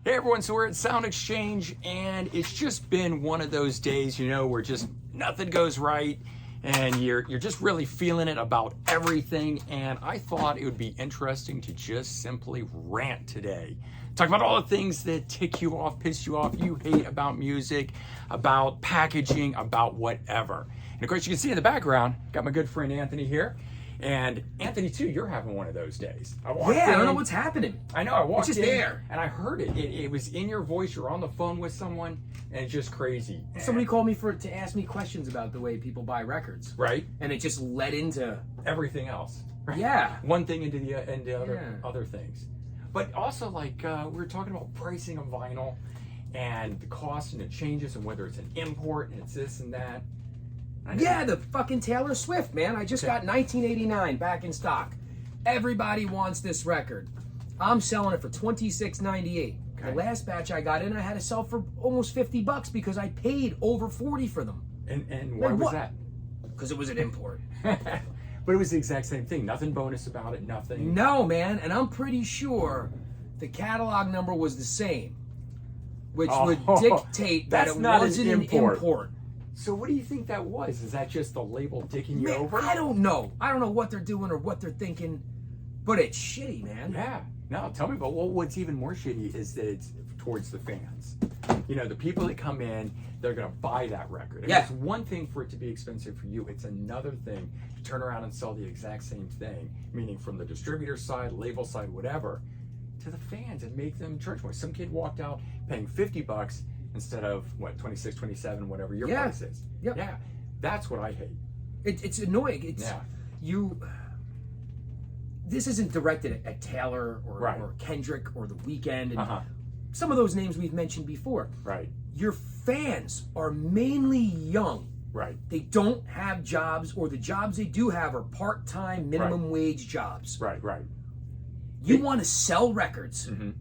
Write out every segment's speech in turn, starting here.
Hey everyone, so we're at Sound Exchange and it's just been one of those days, where just nothing goes right and you're just really feeling it about everything. And I thought it would be interesting to just simply rant today. Talk about all the things that tick you off, piss you off, you hate about music, about packaging, about whatever. And of course you can see in the background, got my good friend Anthony here. And Anthony, too, you're having one of those days. I don't know what's happening. I know, I walked in there. And I heard it. It was in your voice. You're on the phone with someone, and it's just crazy. Somebody called me to ask me questions about the way people buy records. Right. And it just led into everything else. Right? Yeah. One thing into other things. But also, we were talking about pricing of vinyl and the cost and the changes and whether it's an import and it's this and that. Yeah, the fucking Taylor Swift, man. I just got 1989 back in stock. Everybody wants this record. I'm selling it for $26.98. Okay. The last batch I got in, I had to sell for almost $50 because I paid over $40 for them. And why was that? Because it was an import. But it was the exact same thing. Nothing bonus about it, nothing. No, man. And I'm pretty sure the catalog number was the same, which would dictate that it wasn't an import. So what do you think that was? Is that just the label dicking you over? I don't know. I don't know what they're doing or what they're thinking, but it's shitty, man. Yeah. No, tell me about what's even more shitty is that it's towards the fans. The people that come in, they're going to buy that record. And it's one thing for it to be expensive for you. It's another thing to turn around and sell the exact same thing, meaning from the distributor side, label side, whatever, to the fans and make them charge more. Some kid walked out paying $50 instead of what, 26, 27, whatever your price is. Yep. Yeah, that's what I hate. It's annoying. This isn't directed at Taylor or Kendrick or The Weeknd and some of those names we've mentioned before. Right. Your fans are mainly young. Right. They don't have jobs, or the jobs they do have are part-time minimum wage jobs. Right. You want to sell records. Mm-hmm.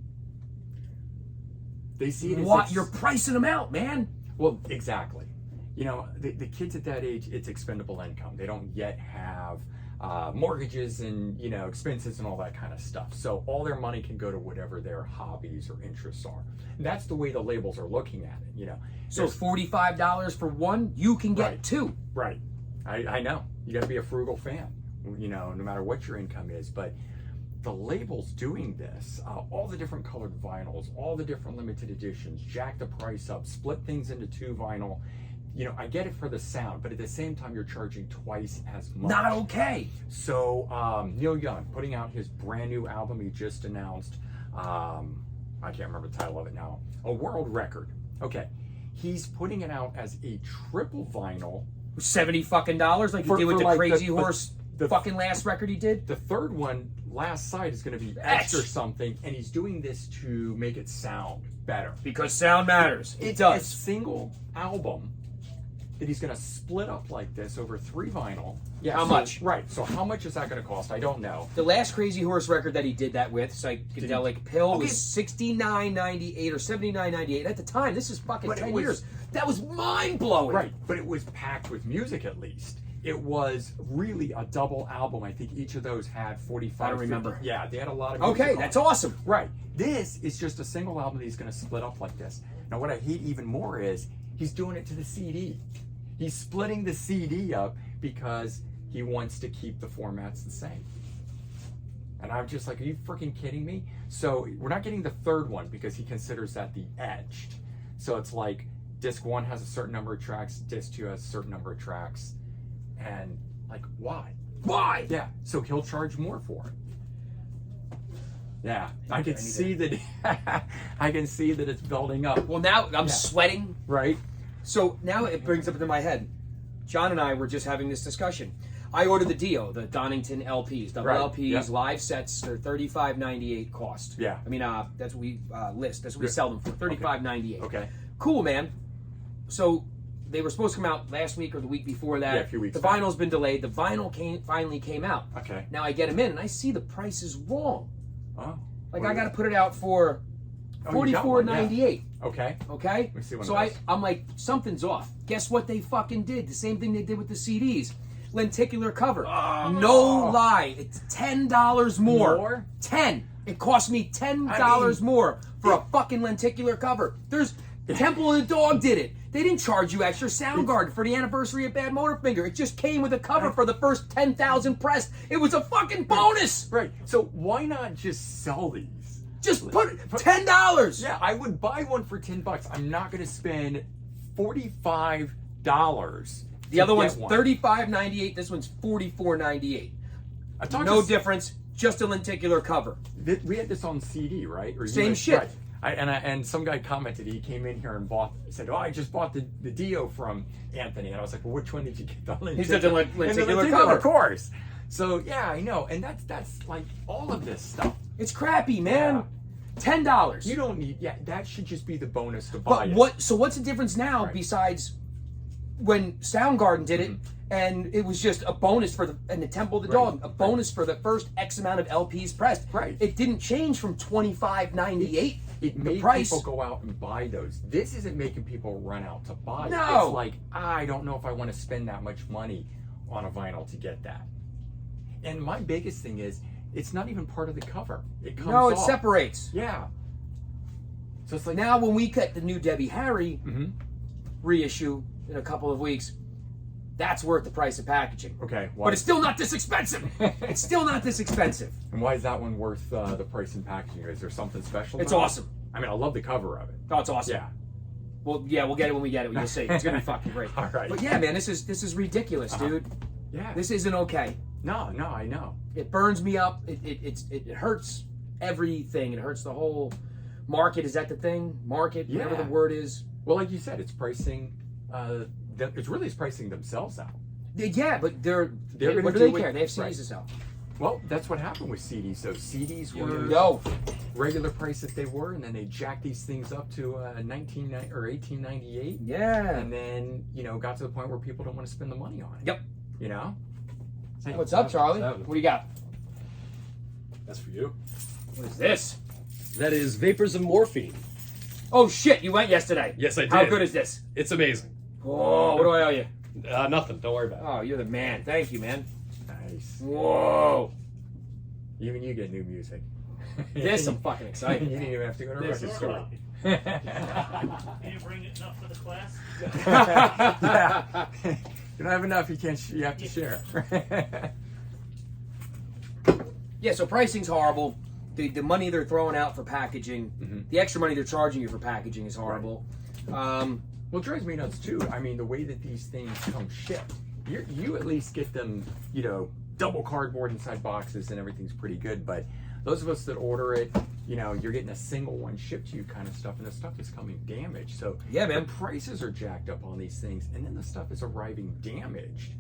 They see it as you're pricing them out, man. Well, exactly. The kids at that age, it's expendable income. They don't yet have mortgages and expenses and all that kind of stuff. So all their money can go to whatever their hobbies or interests are. And that's the way the labels are looking at it. So $45 for one, you can get two. Right. I know. You got to be a frugal fan. No matter what your income is, but. The labels doing this, all the different colored vinyls, all the different limited editions, jack the price up, split things into two vinyl. I get it for the sound, but at the same time, you're charging twice as much. Not okay. So Neil Young putting out his brand new album he just announced. I can't remember the title of it now. A world record. Okay. He's putting it out as a triple vinyl. $70 fucking like he did with the Crazy Horse the fucking last record he did. The third one, last side, is going to be extra something, and he's doing this to make it sound better. Because sound matters. It does. A single album that he's going to split up like this over 3 vinyl. Yeah. How much? Right. So how much is that going to cost? I don't know. The last Crazy Horse record that he did that with, Psychedelic Pill, was $69.98 or $79.98 at the time. This is fucking 10 years. That was mind blowing. Right. But it was packed with music at least. It was really a double album. I think each of those had 45. I don't remember. Yeah, they had a lot of music. Okay, that's awesome. Right. This is just a single album that he's going to split up like this. Now, what I hate even more is he's doing it to the CD. He's splitting the CD up because he wants to keep the formats the same. And I'm just like, are you freaking kidding me? So we're not getting the third one because he considers that the edged. So it's like disc 1 has a certain number of tracks, disc 2 has a certain number of tracks. And why? Why? Yeah. So he'll charge more for it. Yeah. I can see that. I can see that it's building up. Well, now I'm sweating. Right. So now it brings up into my head. John and I were just having this discussion. I ordered the Dio, the Donington LPs, double LPs, live sets. They're $35.98 cost. Yeah. I mean, that's what we list. That's what we sell them for. $35.98. Okay. Cool, man. So. They were supposed to come out last week or the week before that. Yeah, a few weeks The vinyl's been delayed. The vinyl finally came out. Okay. Now I get them in, and I see the price is wrong. Oh. I got to put it out for $44.98. Okay. Okay? Let me see one so I'm like, something's off. Guess what they fucking did? The same thing they did with the CDs. lenticular cover. Oh. No lie, it's $10 more. More? 10. It cost me $10 more for a fucking lenticular cover. There's Temple and the Dog did it. They didn't charge you extra. Soundgarden for the anniversary of Bad Motorfinger. It just came with a cover for the first 10,000 pressed. It was a fucking bonus. Right. So why not just sell these? Just put $10. Yeah, I would buy one for $10. I'm not going to spend $45. The other one's $35.98. This one's $44.98. No difference. Just a lenticular cover. We had this on CD, right? Or Same shit. Right. And some guy commented, he came in here and said, "Oh, I just bought the Dio from Anthony." And I was like, "Well, which one did you get?" He said the lenticular cover. Of course. So yeah, I know, and that's like all of this stuff. It's crappy, man. Yeah. $10. You don't need. Yeah, that should just be the bonus to buy it. So what's the difference now besides when Soundgarden did it? And it was just a bonus for the Temple of the Dog, a bonus for the first X amount of LPs pressed. Right. It didn't change from $25.98. It made people go out and buy those. This isn't making people run out to buy it. No. It's like, I don't know if I want to spend that much money on a vinyl to get that. And my biggest thing is, it's not even part of the cover. It comes off. No, it separates. Yeah. So it's like, now when we cut the new Debbie Harry reissue in a couple of weeks, that's worth the price of packaging. Okay. But it's still not this expensive. It's still not this expensive. And why is that one worth the price and packaging? Is there something special? It's about awesome. it? I mean, I love the cover of it. Oh, it's awesome. Yeah. Well, yeah, we'll get it when we get it. You'll see. It's gonna be fucking great. All right. But yeah, man, this is ridiculous, dude. Yeah. This isn't okay. No, I know. It burns me up. It hurts everything. It hurts the whole market. Is that the thing? Market, whatever the word is. Well, like you said, it's pricing. It's pricing themselves out. Yeah, but what gonna do they do care? it- They have CDs right. to sell. Well, that's what happened with CDs. So CDs were regular price that they were, and then they jacked these things up to $1898. Yeah. And then got to the point where people don't want to spend the money on it. Yep. Hey, What's up, Charlie? What do you got? That's for you. What is this? That is Vapors of Morphine. Oh shit! You went yesterday. Yes, I did. How good is this? It's amazing. Oh, what do I owe you? Nothing. Don't worry about it. Oh, you're the man. Thank you, man. Nice. Whoa. Even you get new music. This I'm fucking You excited. didn't even have to go to a This record is store. You didn't bring enough for the class? Yeah. You don't have enough. You have to share. Yeah, so pricing's horrible. The money they're throwing out for packaging, the extra money they're charging you for packaging is horrible. Well, it drives me nuts too. I mean, the way that these things come shipped, you at least get them, double cardboard inside boxes and everything's pretty good. But those of us that order it, you're getting a single one shipped to you kind of stuff, and the stuff is coming damaged. So yeah, man, the prices are jacked up on these things, and then the stuff is arriving damaged.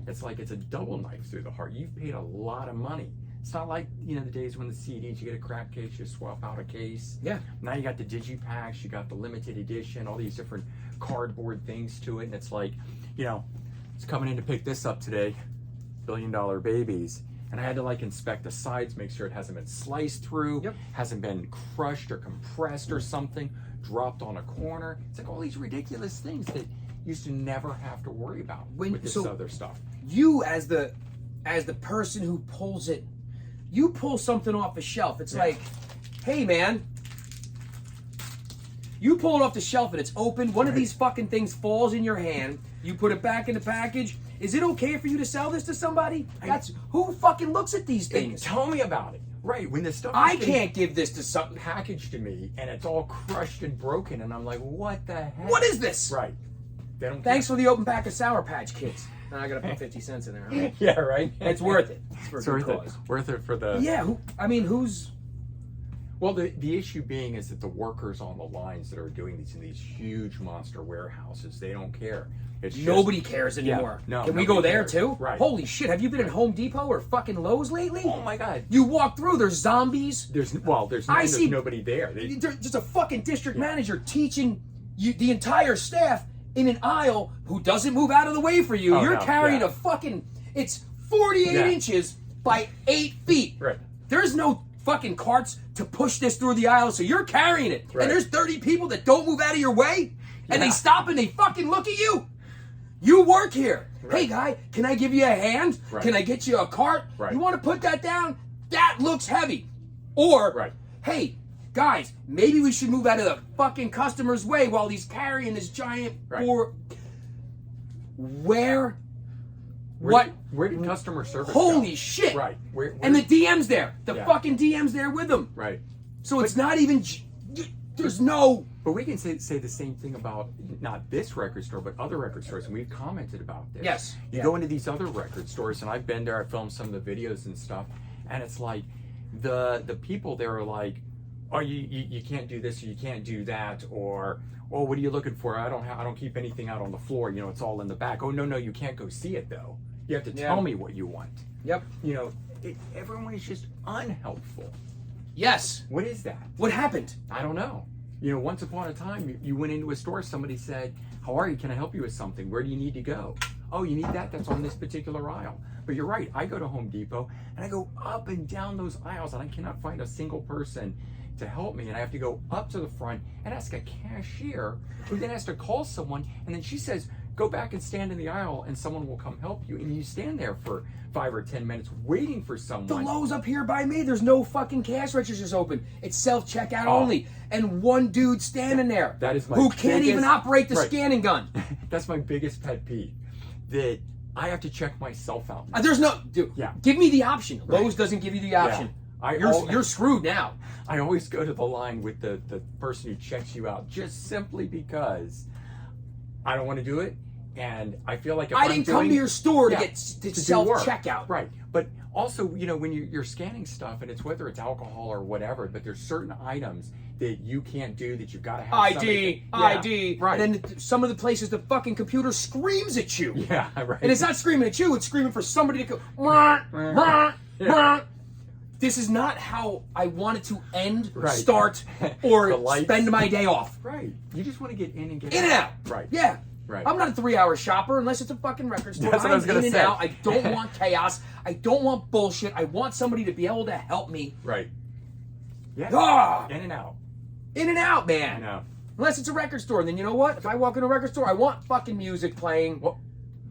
It's like it's a double knife through the heart. You've paid a lot of money. It's not like, the days when the CDs, you get a crap case, you swap out a case. Yeah. Now you got the digipacks, you got the limited edition, all these different cardboard things to it. And it's like, it's coming in to pick this up today, $1 billion babies. And I had to inspect the sides, make sure it hasn't been sliced through, hasn't been crushed or compressed or something, dropped on a corner. It's like all these ridiculous things that you used to never have to worry about with this other stuff. You as the person who pulls it, you pull something off a shelf. It's like, hey man, you pull it off the shelf and it's open. One of these fucking things falls in your hand. You put it back in the package. Is it okay for you to sell this to somebody? Who fucking looks at these things? Tell me about it. Right, when the stuff I can't give this to something packaged to me and it's all crushed and broken, and I'm like, what the heck? What is this? Right. They don't Thanks for the open pack of Sour Patch Kids. Now I gotta put 50 cents in there. Huh? Yeah, right. It's worth it. It's for a It's good cause. worth it for the. Yeah. Who's? Well, the issue being is that the workers on the lines that are doing these in these huge monster warehouses, they don't care. It's Nobody cares anymore. no, Can we go there cares. too? Right. Holy shit! Have you been at Home Depot or fucking Lowe's lately? Oh my God. You walk through, there's zombies. There's nobody there. There's just a fucking district manager teaching you the entire staff in an aisle who doesn't move out of the way for you. You're carrying a fucking. It's 48 inches by 8 feet. Right. There's no fucking carts to push this through the aisle, so you're carrying it. Right. And there's 30 people that don't move out of your way, and they stop and they fucking look at you. You work here. Right. Hey, guy, can I give you a hand? Right. Can I get you a cart? Right. You want to put that down? That looks heavy. Or, Right. hey, guys, maybe we should move out of the fucking customer's way while he's carrying this giant Right. Where Where did customer service Holy go? shit. Right. Where, And the DM's there. The Yeah. fucking DM's there with him. right. So it's not even. There's no. But we can say the same thing about not this record store, but other record stores, and we've commented about this. Yes. You Yeah. go into these other record stores, and I've been there. I filmed some of the videos and stuff, and it's like the people there are like, "Oh, you can't do this, or you can't do that," or "Oh, what are you looking for? I don't keep anything out on the floor. You know, it's all in the back." "Oh, no, you can't go see it though. You have to Yeah. tell me what you want." Yep. You know, everyone is just unhelpful. Yes. What is that? What happened? I don't know. You know, once upon a time, you went into a store, somebody said, "How are you? Can I help you with something? Where do you need to go?" "Oh, you need that? That's on this particular aisle." But you're right. I go to Home Depot, and I go up and down those aisles, and I cannot find a single person to help me. And I have to go up to the front and ask a cashier, who then has to call someone, and then she says, "Go back and stand in the aisle, and someone will come help you." And you stand there for 5 or 10 minutes waiting for The someone. Lowe's up here by me, there's no fucking cash registers open. It's self-checkout Oh. only. And one dude standing there That is my who can't even biggest- operate the Right. scanning gun. That's my biggest pet peeve, that I have to check myself out. There's no dude. Yeah. Give me the option. Right. Lowe's doesn't give you the option. I You're al- you're screwed now. I always go to the line with the person who checks you out, just simply because I don't want to do it, and I feel like if I I'm didn't come doing- to your store Yeah, to get to do self work. checkout. Right. But also, you know, when you're scanning stuff, and it's whether it's alcohol or whatever, but there's certain items that you can't do that you've got to have ID, somebody- ID, Right. and then some of the places the fucking computer screams at you. Yeah, right. And it's not screaming at you, it's screaming for somebody to go. "Mwah, mwah, mwah." This is not how I wanted to end, Right. start, The or lights. spend my day off. Right. You just want to get in and get In and out. Right. Yeah. Right. I'm not a 3-hour shopper unless it's a fucking record store. That's what I was I'm gonna in and say. out. I don't want chaos. I don't want bullshit. I want somebody to be able to help me. Right. Yeah. Ah! In and out. In and out, I man. know. Unless it's a record store. And then you know what? If I walk in a record store, I want fucking music playing. Well,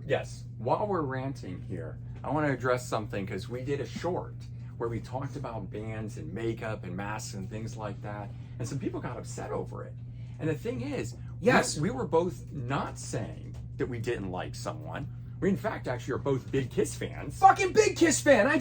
yes. While we're ranting here, I want to address something, because we did a short where we talked about bands and makeup and masks and things like that, and some people got upset over it. And the thing is, Yes. we were both not saying that we didn't like someone. We, in fact, actually are both big Kiss fans. Fucking big Kiss fan.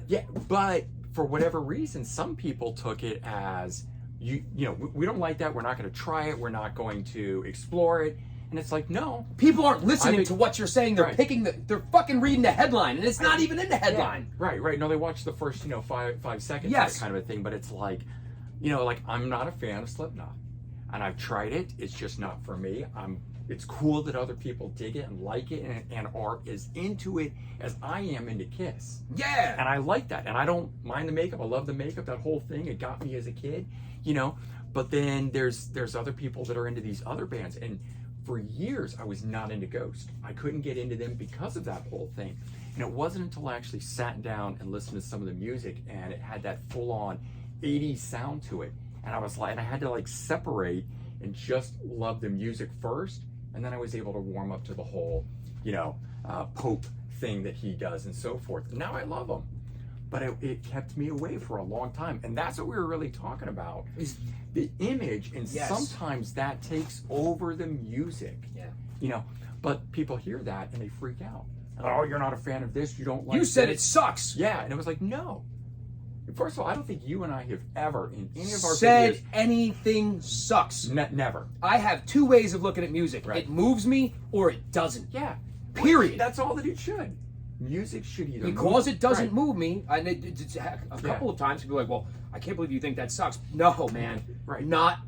Yeah, but for whatever reason, some people took it as, you know, we don't like that. We're not going to try it. We're not going to explore it. And it's like, no. people aren't listening think- to what you're saying. They're Right. picking they're fucking reading the headline, and it's not even in the headline. Yeah, right. No, they watch the first, you know, five seconds, Yes. that kind of a thing. But it's like, you know, like, I'm not a fan of Slipknot, and I've tried it. It's just not for me. It's cool that other people dig it and like it, and are as into it as I am into Kiss. Yeah. And I like that. And I don't mind the makeup. I love the makeup. That whole thing, it got me as a kid, you know. But then there's other people that are into these other bands, and for years I was not into Ghost. I couldn't get into them because of that whole thing. And it wasn't until I actually sat down and listened to some of the music, and it had that full-on 80s sound to it. And I was like, and I had to like separate and just love the music first, and then I was able to warm up to the whole, you know, Pope thing that he does and so forth. Now I love him. But it kept me away for a long time. And that's what we were really talking about, is the image, and Yes. sometimes that takes over the music. Yeah. You know, but people hear that and they freak out. Oh, you're not a fan of this, you don't like You said it this. sucks. Yeah, and it was like, no. First of all, I don't think you and I have ever, in any of our Said videos, anything sucks. never. I have two ways of looking at music. Right. It moves me or it doesn't. Yeah. Period. That's all that it should. Music should either Because move, it doesn't right. move me, and it's a couple of times people are like, well, I can't believe you think that sucks. No, man. Right. Not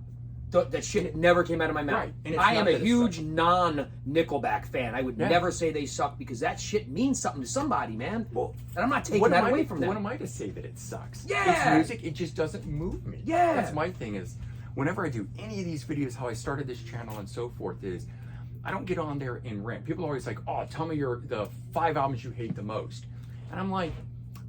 that shit never came out of my mouth. Right. And it's I not am a that it huge sucks. non-Nickelback fan. I would Yeah. never say they suck because that shit means something to somebody, man. Well, and I'm not taking what that am I away to- from them. What am I to say that it sucks? Yeah. It's music, it just doesn't move me. Yeah. That's my thing, is whenever I do any of these videos, how I started this channel and so forth, is I don't get on there and rant. People are always like, oh, tell me the 5 albums you hate the most. And I'm like,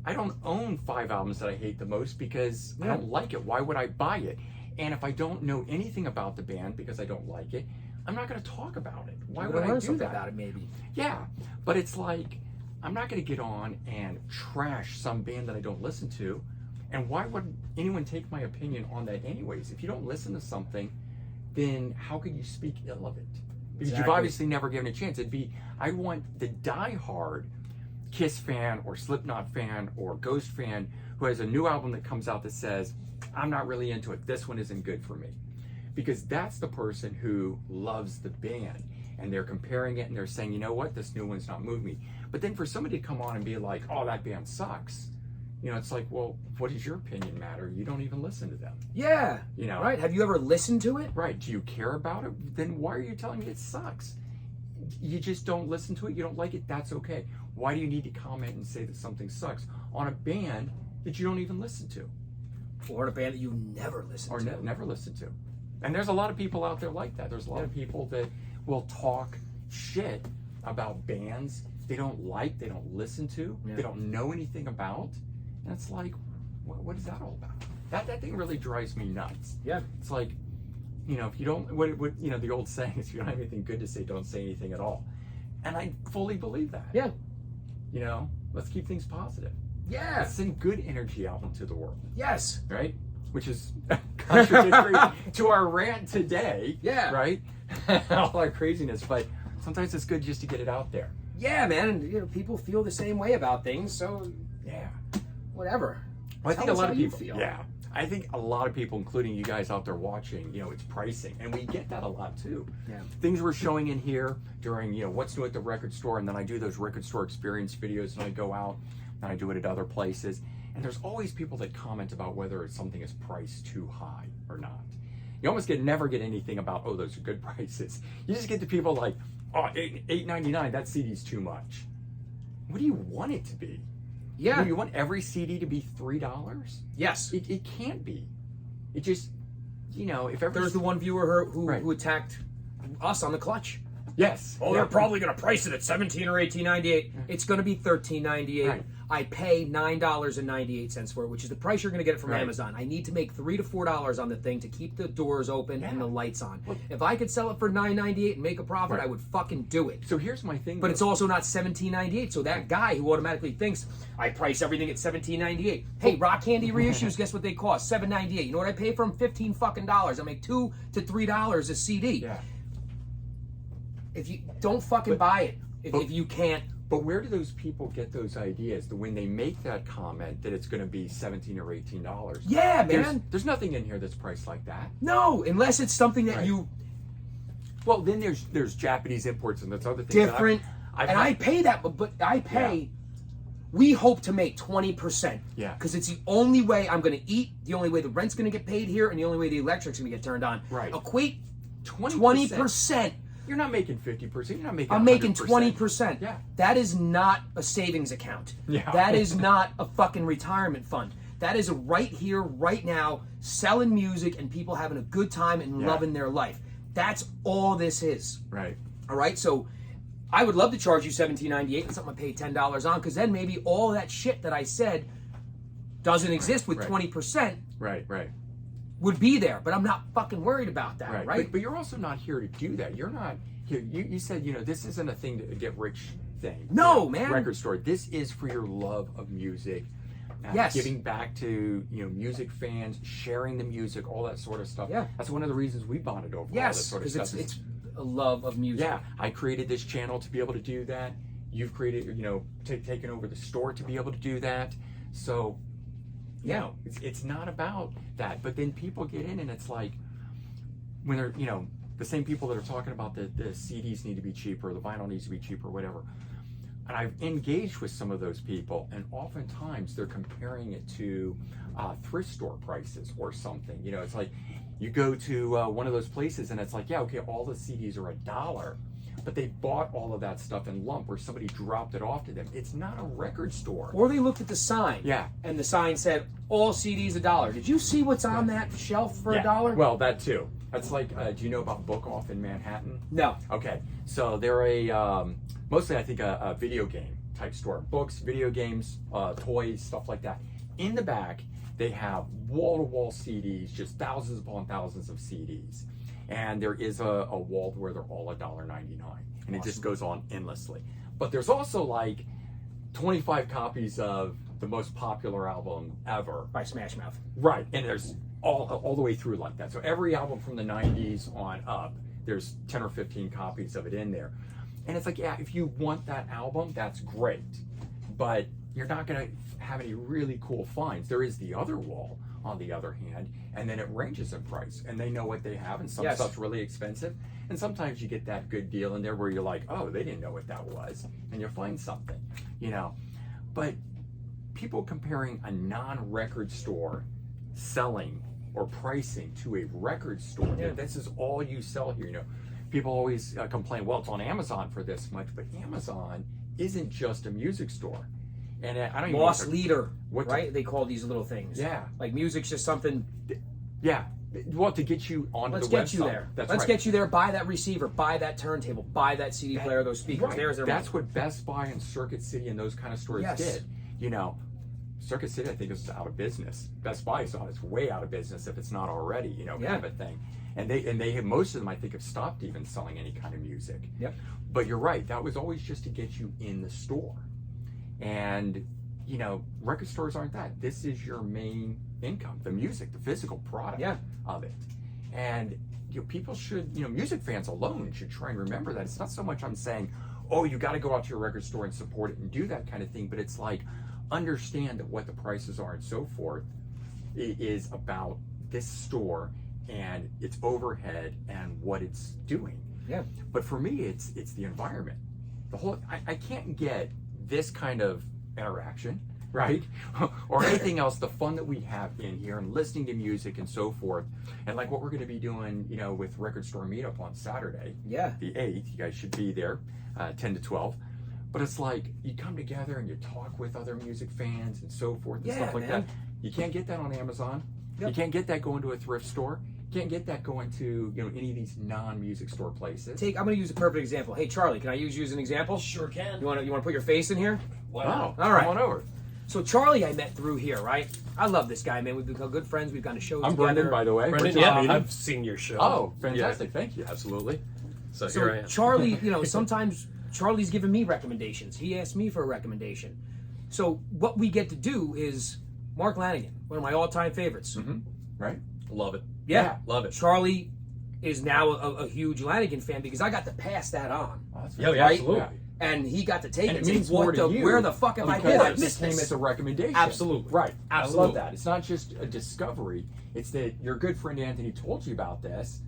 I don't own 5 albums that I hate the most because I don't like it. Why would I buy it? And if I don't know anything about the band because I don't like it, I'm not going to talk about it. Why You're would gonna I learn do something that? about it, maybe. Yeah, but it's like, I'm not going to get on and trash some band that I don't listen to. And why would anyone take my opinion on that anyways? If you don't listen to something, then how could you speak ill of it? Because you've Exactly. obviously never given it a chance. I want the diehard Kiss fan or Slipknot fan or Ghost fan who has a new album that comes out that says, I'm not really into it. This one isn't good for me. Because that's the person who loves the band and they're comparing it and they're saying, you know what, this new one's not moving me. But then for somebody to come on and be like, oh, that band sucks. You know, it's like, well, what does your opinion matter? You don't even listen to them. Yeah. You know. Right? Have you ever listened to it? Right. Do you care about it? Then why are you telling me it sucks? You just don't listen to it. You don't like it. That's okay. Why do you need to comment and say that something sucks on a band that you don't even listen to? Or a band that you never listened Or to. never listen to. And there's a lot of people out there like that. There's a lot of people that will talk shit about bands they don't like, they don't listen to, they don't know anything about. And it's like, what is that all about? That thing really drives me nuts. Yeah. It's like, you know, if you don't, you know, the old saying is, if you don't have anything good to say, don't say anything at all. And I fully believe that. Yeah. You know, let's keep things positive. Yeah. Let's send good energy out into the world. Yes. Right? Which is contradictory to our rant today. Yeah. Right? All our craziness. But sometimes it's good just to get it out there. Yeah, man. And, you know, people feel the same way about things, so Yeah. whatever. Well, I think a Tell us lot how of you people. feel. Yeah. I think a lot of people, including you guys out there watching, you know, it's pricing. And we get that a lot too. Yeah. Things we're showing in here during, you know, what's new at the record store. And then I do those record store experience videos and I go out and I do it at other places. And there's always people that comment about whether something is priced too high or not. You almost never get anything about, oh, those are good prices. You just get the people like, oh, $8.99, that CD's too much. What do you want it to be? Yeah. Do you want every CD to be $3? Yes. It can't be. It just, you know, if every... There's the one viewer who Right. who attacked us on the clutch. Yes. Oh, Yeah. they're probably going to price it at $17 or $18.98. It's going to be $13.98. Right. I pay $9.98 for it, which is the price you're going to get it from Right. Amazon. I need to make $3 to $4 on the thing to keep the doors open and the lights on. If I could sell it for $9.98 and make a profit, Right. I would fucking do it. So here's my thing. But though. it's also not $17.98. So that guy who automatically thinks I price everything at $17.98. Hey, rock candy reissues, guess what they cost? $7.98. You know what I pay for them? $15 fucking dollars. I make $2 to $3 a CD. Yeah. If you don't fucking buy it, if you can't. But where do those people get those ideas? That when they make that comment that it's going to be $17 or $18? Yeah, man. There's nothing in here that's priced like that. No, unless it's something that Right. you Well, then there's Japanese imports and that's other things. different. I've and had- I pay that, but I pay. We hope to make 20%. Yeah. Because it's the only way I'm going to eat, the only way the rent's going to get paid here, and the only way the electric's going to get turned on. Right. Equate 20%. 20%. You're not making 50%. You're not making. I'm making 100%. 20%. Yeah. That is not a savings account. Yeah. That is not a fucking retirement fund. That is a right here, right now, selling music and people having a good time and loving their life. That's all this is. Right. All right. So I would love to charge you $17.98 and something I pay $10 on, because then maybe all that shit that I said doesn't exist with Right. 20% Right. Right. would be there. But I'm not fucking worried about that, right? But you're also not here to do that. You're not here. You said, you know, this isn't a thing to get rich thing. No, You know, man. Record store. This is for your love of music. Yes. Giving back to, you know, music fans, sharing the music, all that sort of stuff. Yeah. That's one of the reasons we bonded over all this Yes, sort of because stuff. it's a love of music. Yeah, I created this channel to be able to do that. You've created, you know, taken over the store to be able to do that. So, you know, it's not about that. But then people get in and it's like, when they're, you know, the same people that are talking about the CDs need to be cheaper, the vinyl needs to be cheaper, whatever. And I've engaged with some of those people, and oftentimes they're comparing it to thrift store prices or something. You know, it's like you go to one of those places and it's like, yeah, okay, all the CDs are $1, but they bought all of that stuff in lump where somebody dropped it off to them. It's not a record store. Or they looked at the sign. Yeah. And the sign said, all CDs $1. Did you see what's on that shelf for $1? Well, that too. That's like, do you know about Book Off in Manhattan? No. Okay, so they're a mostly I think a video game type store. Books, video games, toys, stuff like that. In the back, they have wall-to-wall CDs, just thousands upon thousands of CDs. And there is a wall where they're all $1.99, and it just goes on endlessly. But there's also like 25 copies of the most popular album ever By Smash Mouth. Right, and there's all the way through like that. So every album from the 90s on up, there's 10 or 15 copies of it in there. And it's like, yeah, if you want that album, that's great. But you're not going to have any really cool finds. There is the other wall, on the other hand, and then it ranges in price. And they know what they have, and some Yes. stuff's really expensive. And sometimes you get that good deal in there where you're like, oh, they didn't know what that was. And you find something, you know. But people comparing a non-record store selling or pricing to a record store, Yeah. this is all you sell here, you know. People always complain, well, it's on Amazon for this much, but Amazon isn't just a music store. And I don't even Lost know what leader, what to- right? They call these little things. Yeah. Like music's just something. yeah, well, to get you onto Let's the get website. you there. That's Let's right. get you there. Buy that receiver. Buy that turntable. Buy that CD player. Those speakers. Right. There's their That's money. what Best Buy and Circuit City and those kind of stores Yes. did. You know, Circuit City, I think, is out of business. Best Buy is on its way out of business if it's not already. You know, Yeah. kind of a thing. And they have, most of them, I think, have stopped even selling any kind of music. Yep. But you're right. That was always just to get you in the store. And you know, record stores aren't that. This is your main income, the music, the physical product Yeah. of it. And you know, people should, you know, music fans alone should try and remember that. It's not so much I'm saying, oh, you got to go out to your record store and support it and do that kind of thing, but it's like, understand that what the prices are and so forth is about this store and its overhead and what it's doing. Yeah. But for me, it's the environment. The whole I can't get this kind of interaction, right? Or anything else, the fun that we have in here and listening to music and so forth. And like what we're going to be doing, you know, with Record Store Meetup on Saturday, Yeah. the 8th. You guys should be there, 10 to 12. But it's like you come together and you talk with other music fans and so forth and Yeah, stuff like man. that. You can't get that on Amazon. Yep. You can't get that going to a thrift store. You can't get that going to, you know, any of these non-music store places. I'm going to use a perfect example. Hey, Charlie, can I use you as an example? Sure can. You want to put your face in here? Wow. All right. Come on over. So Charlie, I met through here, right? I love this guy, man. We've become good friends. We've gone to shows I'm together. Brendan, by the way. Brendan, We're just yeah, meeting. I've seen your show. Oh, fantastic. Thank you. Absolutely. So, here So I am. Charlie, you know, sometimes Charlie's giving me recommendations. He asked me for a recommendation. So what we get to do is Mark Lanigan, one of my all-time favorites. Mm-hmm. Right? Love it. Yeah. Love it. Charlie is now a huge Lanigan fan because I got to pass that on. Oh, that's Yeah, fantastic. absolutely. Yeah. And he got to take And it. it and means say, more what to the, you. where the fuck have I Because been? I this missed came this. as a recommendation. Absolutely. Right. I Absolutely. love that. It's not just a discovery. It's that your good friend Anthony told you about this,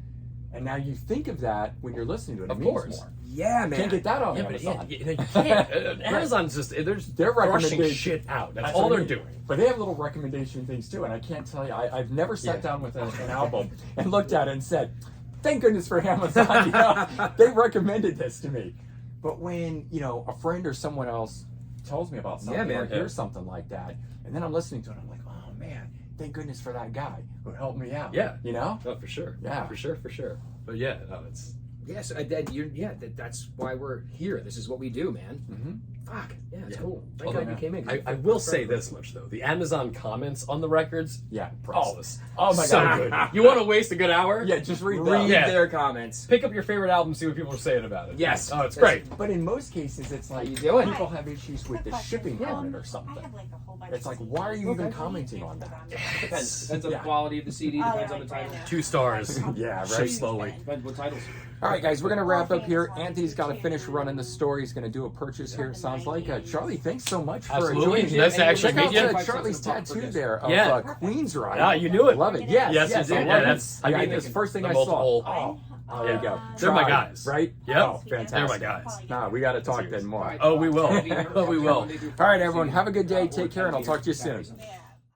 and now you think of that when you're listening to it. It Of means course. more. Yeah, man. Can't get that on Yeah, but Amazon. you can't. Amazon's just they're Their thrashing recommendation- shit out. That's That's all what I they're mean. doing. But they have little recommendation things too, and I can't tell you. I've never sat Yeah. down with an album and looked at it and said, "Thank goodness for Amazon." You know, they recommended this to me. But when you know a friend or someone else tells me about something, man. or hears something like that, and then I'm listening to it, I'm like, "Oh man, thank goodness for that guy who helped me out." Yeah. you know. Oh, for sure. Yeah. For sure. But yeah, no, it's Yes, that's why we're here. This is what we do, man. Mm-hmm. Fuck. Yeah, it's Yeah. cool. Thank Although, God you came in. I will say this much though: the Amazon comments on the records, Yeah. priceless. Oh my So God. good. You want to waste a good hour? Yeah, just read Read that. Yeah. their comments. Pick up your favorite album, see what people are saying about it. Yes. Oh, it's great. But in most cases, it's like you doing? people have issues with the shipping on it or something. I have like a whole bunch It's of like, why are you even CDs. commenting on that? Depends on Yeah. the quality of the CD. Oh, Depends yeah, on the right, title. brand new. 2 stars. Yeah, Ship right. slowly. Depends what titles. All right, guys, we're going to wrap up here. Anthony's got to finish running the store. He's going to do a purchase here, it sounds like. Charlie, thanks so much for Absolutely. joining Nice to me. actually Check meet out you. Charlie's tattoo there of Yeah. Queen's Ride. Ah, you knew it. Love it. Yes, Yes, yes, you I did. love Yeah, it. that's- I I mean, mean, this first thing the I multiple- saw. Oh, there you go. They're my Tribe, guys. Right? Yep. Oh, fantastic. They're my guys. Nah, we got to talk then more. Oh, we will. Oh, we will. All right, everyone, have a good day. Take care, and I'll talk to you soon. Yeah.